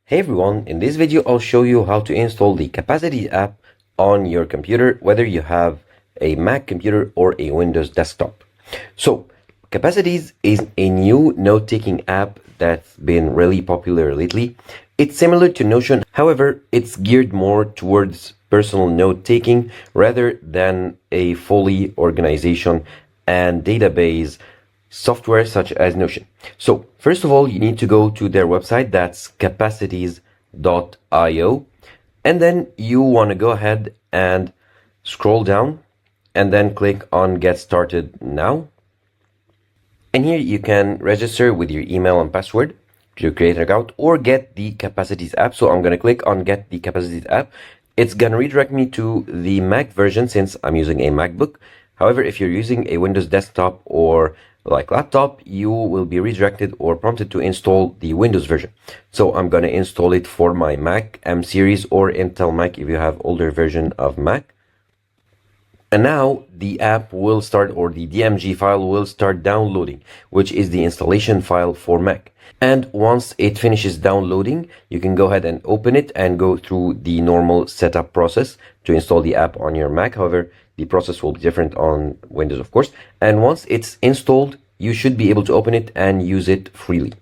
Hey everyone, in this video I'll show you how to install the Capacities app on your computer, whether you have a Mac computer or a Windows desktop. So, Capacities is a new note-taking app that's been really popular lately. It's similar to Notion, however, it's geared more towards personal note-taking rather than a fully organization and database software such as Notion. So first of all, you need to go to their website, that's capacities.io, and then you want to go ahead and scroll down and then click on Get Started Now. And here you can register with your email and password to create an account or get the Capacities app. So I'm going to click on Get the Capacities app. It's going to redirect me to the Mac version since I'm using a MacBook. However, if you're using a Windows desktop or like laptop, you will be redirected or prompted to install the Windows version. So I'm going to install it for my Mac M series or Intel Mac if you have older version of Mac. And now the app will start, or the DMG file will start downloading, which is the installation file for Mac. And once it finishes downloading, you can go ahead and open it and go through the normal setup process to install the app on your Mac. However, the process will be different on Windows, of course. And once it's installed, you should be able to open it and use it freely.